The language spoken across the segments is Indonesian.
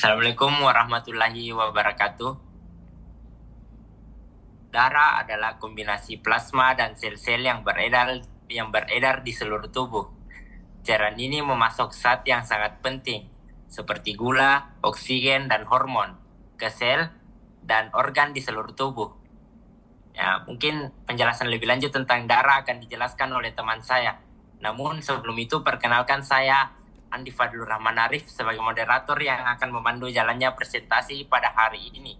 Assalamualaikum warahmatullahi wabarakatuh. Darah adalah kombinasi plasma dan sel-sel yang beredar di seluruh tubuh. Cairan ini memasok zat yang sangat penting, seperti gula, oksigen, dan hormon, ke sel dan organ di seluruh tubuh. Ya, mungkin penjelasan lebih lanjut tentang darah akan dijelaskan oleh teman saya. Namun sebelum itu perkenalkan saya Andi Fadlur Rahman Arif sebagai moderator yang akan memandu jalannya presentasi pada hari ini.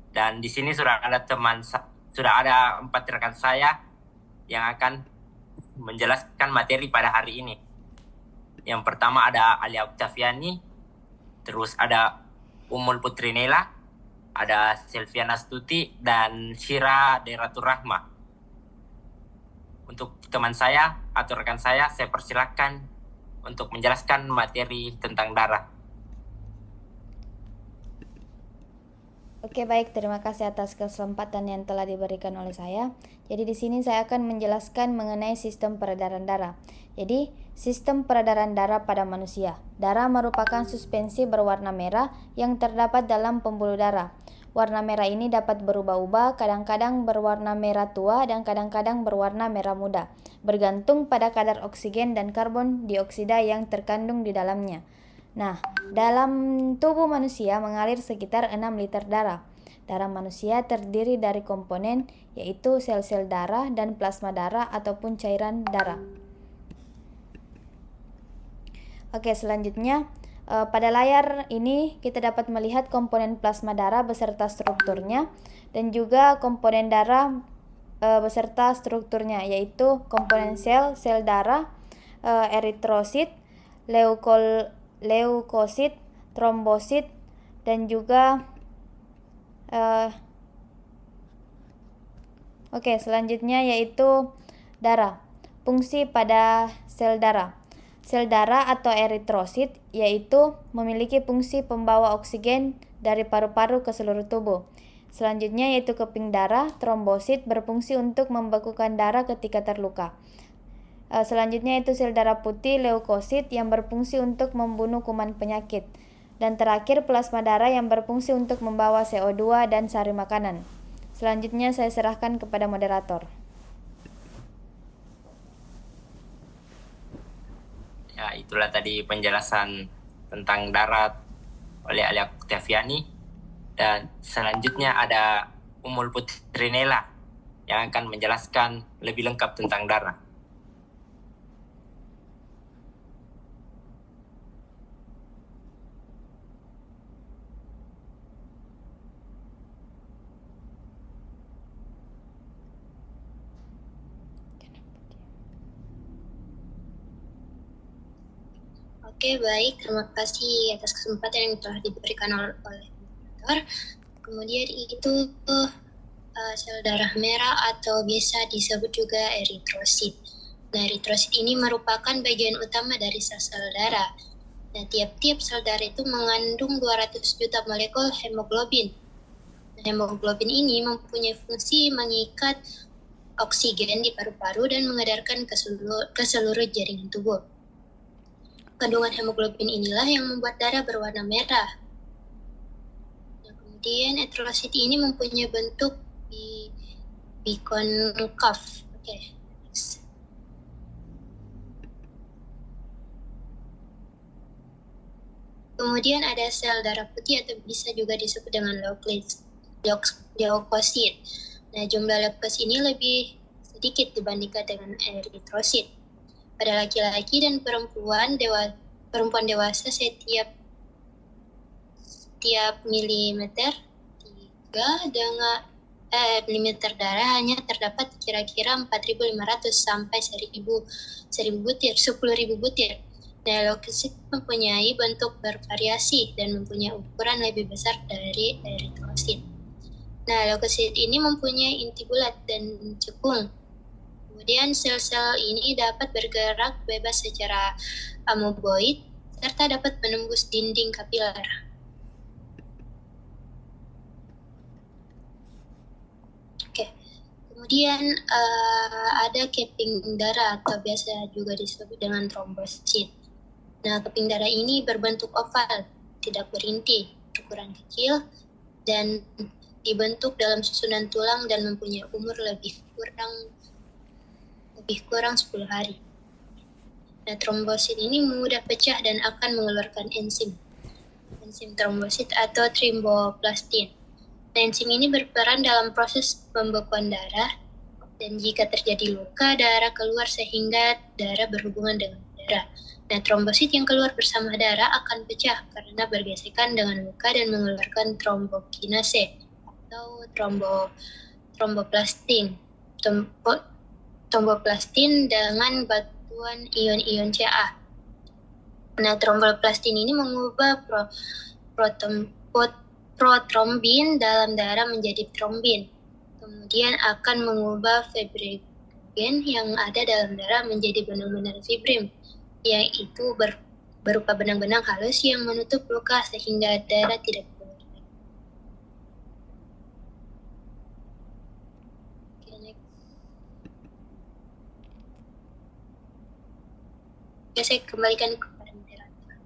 Dan di sini sudah ada 4 rekan saya yang akan menjelaskan materi pada hari ini. Yang pertama ada Alia Oktaviani, terus ada Umul Putrinela, ada Silviana Stuti, dan Syira Deratur Rahma. Untuk teman saya atau rekan saya persilakan untuk menjelaskan materi tentang darah. Oke, baik. Terima kasih atas kesempatan yang telah diberikan oleh saya. Jadi di sini saya akan menjelaskan mengenai sistem peredaran darah. Jadi, sistem peredaran darah pada manusia. Darah merupakan suspensi berwarna merah yang terdapat dalam pembuluh darah. Warna merah ini dapat berubah-ubah, kadang-kadang berwarna merah tua dan kadang-kadang berwarna merah muda, bergantung pada kadar oksigen dan karbon dioksida yang terkandung di dalamnya. Nah, dalam tubuh manusia mengalir sekitar 6 liter darah. Darah manusia terdiri dari komponen yaitu sel-sel darah dan plasma darah ataupun cairan darah. Oke, selanjutnya pada layar ini kita dapat melihat komponen plasma darah beserta strukturnya dan juga komponen darah beserta strukturnya, yaitu komponen sel darah, eritrosit, leukosit, trombosit, dan juga selanjutnya yaitu darah. Fungsi pada sel darah. Sel darah atau eritrosit yaitu memiliki fungsi pembawa oksigen dari paru-paru ke seluruh tubuh. Selanjutnya yaitu keping darah. Trombosit berfungsi untuk membekukan darah ketika terluka. Selanjutnya itu sel darah putih, leukosit, yang berfungsi untuk membunuh kuman penyakit. Dan terakhir plasma darah yang berfungsi untuk membawa CO2 dan sari makanan. Selanjutnya saya serahkan kepada moderator. Ya, itulah tadi penjelasan tentang darah oleh Alia Oktaviani. Dan selanjutnya ada Umul Putrinela yang akan menjelaskan lebih lengkap tentang darah. Oke, baik. Terima kasih atas kesempatan yang telah diberikan oleh moderator. Kemudian itu sel darah merah atau biasa disebut juga eritrosit. Nah, eritrosit ini merupakan bagian utama dari sel darah. Nah, tiap-tiap sel darah itu mengandung 200 juta molekul hemoglobin. Nah, hemoglobin ini mempunyai fungsi mengikat oksigen di paru-paru dan mengedarkan ke seluruh jaringan tubuh. Kandungan hemoglobin inilah yang membuat darah berwarna merah. Nah, kemudian eritrosit ini mempunyai bentuk bikonkav. Oke. Kemudian ada sel darah putih atau bisa juga disebut dengan leukosit. Nah, jumlah leukosit ini lebih sedikit dibandingkan dengan eritrosit. Pada laki-laki dan perempuan dewasa setiap milimeter darah hanya terdapat kira-kira 4.500 sampai 1.000 butir. Nah, leukosit mempunyai bentuk bervariasi dan mempunyai ukuran lebih besar dari eritrosit. Nah, leukosit ini mempunyai inti bulat dan cekung. Kemudian sel-sel ini dapat bergerak bebas secara amoeboid serta dapat menembus dinding kapiler. Oke. Kemudian ada keping darah atau biasa juga disebut dengan trombosit. Nah, keping darah ini berbentuk oval tidak berinti, berukuran kecil, dan dibentuk dalam susunan tulang dan mempunyai umur lebih kurang 10 hari. Nah, trombosit ini mudah pecah dan akan mengeluarkan enzim trombosit atau tromboplastin. Nah, enzim ini berperan dalam proses pembekuan darah, dan jika terjadi luka, darah keluar sehingga darah berhubungan dengan darah. Nah, trombosit yang keluar bersama darah akan pecah karena bergesekan dengan luka dan mengeluarkan trombokinase atau tromboplastin. Tromboplastin dengan bantuan ion-ion Ca. Nah, tromboplastin ini mengubah protrombin dalam darah menjadi trombin. Kemudian akan mengubah fibrinogen yang ada dalam darah menjadi benang-benang fibrin, yaitu berupa benang-benang halus yang menutup luka sehingga darah tidak keluar. Oke, saya kembalikan kepada moderator.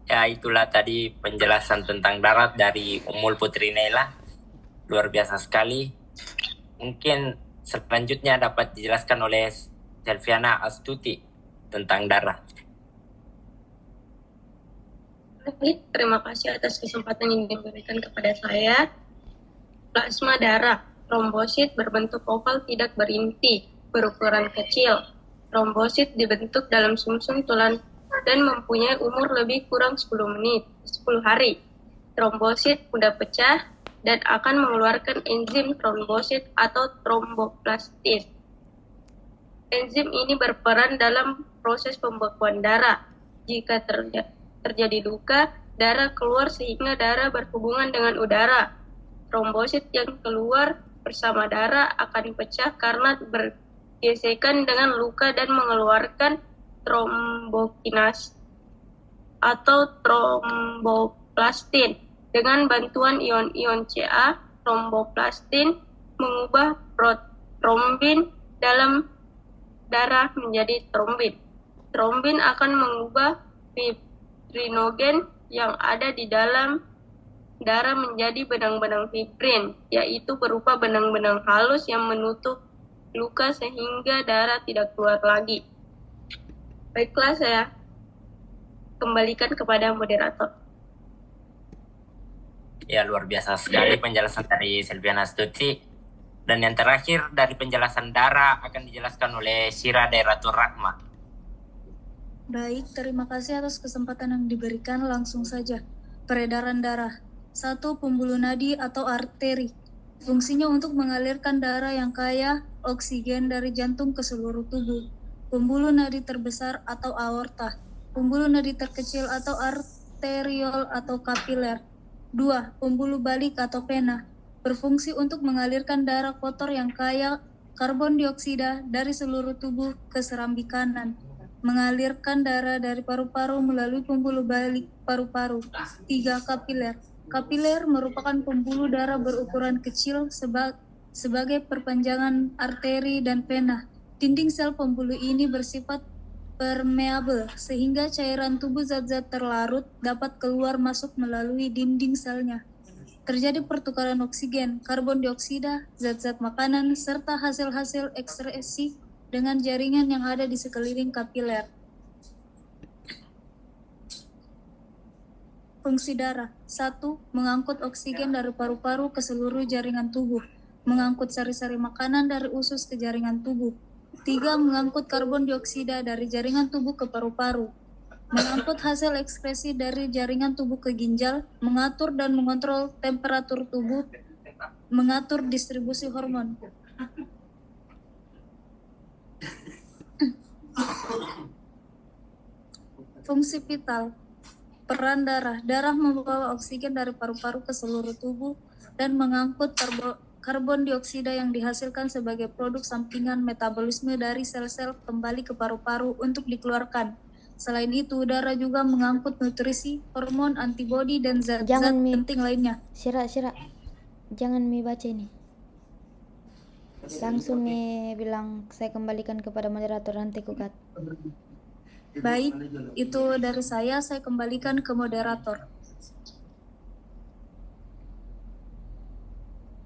Ya, itulah tadi penjelasan tentang darah dari Ummul Putri Naila. Luar biasa sekali. Mungkin selanjutnya dapat dijelaskan oleh Selviana Astuti tentang darah. Baik, terima kasih atas kesempatan yang diberikan kepada saya. Plasma darah, trombosit berbentuk oval tidak berinti, berukuran kecil. Trombosit dibentuk dalam sumsum tulang dan mempunyai umur lebih kurang 10 hari. Trombosit mudah pecah dan akan mengeluarkan enzim trombosit atau tromboplastin. Enzim ini berperan dalam proses pembekuan darah. Jika terjadi luka, darah keluar sehingga darah berhubungan dengan udara. Trombosit yang keluar bersama darah akan pecah karena bergesekan dengan luka dan mengeluarkan trombokinase atau tromboplastin. Dengan bantuan ion-ion Ca, tromboplastin mengubah protrombin dalam darah menjadi trombin. Trombin akan mengubah fibrinogen yang ada di dalam darah menjadi benang-benang fibrin, yaitu berupa benang-benang halus yang menutup luka sehingga darah tidak keluar lagi. Baiklah, saya kembalikan kepada moderator. Ya, luar biasa sekali penjelasan dari Selviana Astuti. Dan yang terakhir dari penjelasan darah akan dijelaskan oleh Syira Dairatul Rahmah. Baik, terima kasih atas kesempatan yang diberikan. Langsung saja. Peredaran darah. 1. Pembuluh nadi atau arteri. Fungsinya untuk mengalirkan darah yang kaya oksigen dari jantung ke seluruh tubuh. Pembuluh nadi terbesar atau aorta. Pembuluh nadi terkecil atau arteriol atau kapiler. 2. Pembuluh balik atau pena. Berfungsi untuk mengalirkan darah kotor yang kaya karbon dioksida dari seluruh tubuh ke serambi kanan. Mengalirkan darah dari paru-paru melalui pembuluh balik paru-paru. 3. Kapiler. Kapiler merupakan pembuluh darah berukuran kecil sebagai perpanjangan arteri dan pena. Dinding sel pembuluh ini bersifat permeabel sehingga cairan tubuh zat-zat terlarut dapat keluar masuk melalui dinding selnya. Terjadi pertukaran oksigen, karbon dioksida, zat-zat makanan, serta hasil-hasil ekskresi dengan jaringan yang ada di sekeliling kapiler. Fungsi darah. 1. Mengangkut oksigen dari paru-paru ke seluruh jaringan tubuh. Mengangkut sari-sari makanan dari usus ke jaringan tubuh. 3. Mengangkut karbon dioksida dari jaringan tubuh ke paru-paru. Mengangkut hasil ekskresi dari jaringan tubuh ke ginjal. Mengatur dan mengontrol temperatur tubuh. Mengatur distribusi hormon. Fungsi vital. Peran darah. Darah membawa oksigen dari paru-paru ke seluruh tubuh dan mengangkut karbon dioksida yang dihasilkan sebagai produk sampingan metabolisme dari sel-sel kembali ke paru-paru untuk dikeluarkan. Selain itu, darah juga mengangkut nutrisi, hormon, antibodi, dan zat-zat penting lainnya. Syira, jangan Mi baca ini. Langsung Mi bilang saya kembalikan kepada moderator, nanti ku cut. Baik, itu dari saya kembalikan ke moderator.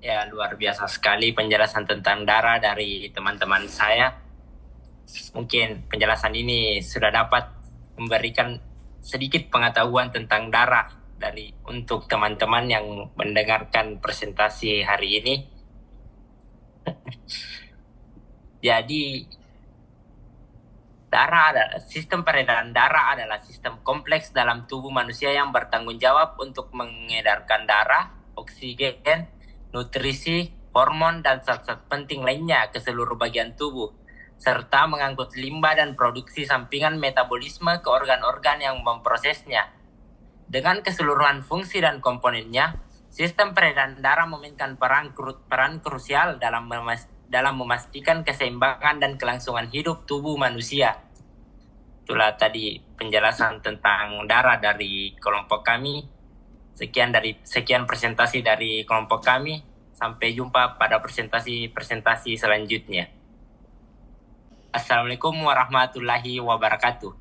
Ya, luar biasa sekali penjelasan tentang darah dari teman-teman saya. Mungkin penjelasan ini sudah dapat memberikan sedikit pengetahuan tentang darah untuk teman-teman yang mendengarkan presentasi hari ini. Jadi, sistem peredaran darah adalah sistem kompleks dalam tubuh manusia yang bertanggung jawab untuk mengedarkan darah, oksigen, nutrisi, hormon, dan zat-zat penting lainnya ke seluruh bagian tubuh, serta mengangkut limbah dan produksi sampingan metabolisme ke organ-organ yang memprosesnya. Dengan keseluruhan fungsi dan komponennya, sistem peredaran darah memainkan peran krusial dalam memastikan keseimbangan dan kelangsungan hidup tubuh manusia. Itulah tadi penjelasan tentang darah dari kelompok kami. Sekian presentasi dari kelompok kami. Sampai jumpa pada presentasi selanjutnya. Assalamualaikum warahmatullahi wabarakatuh.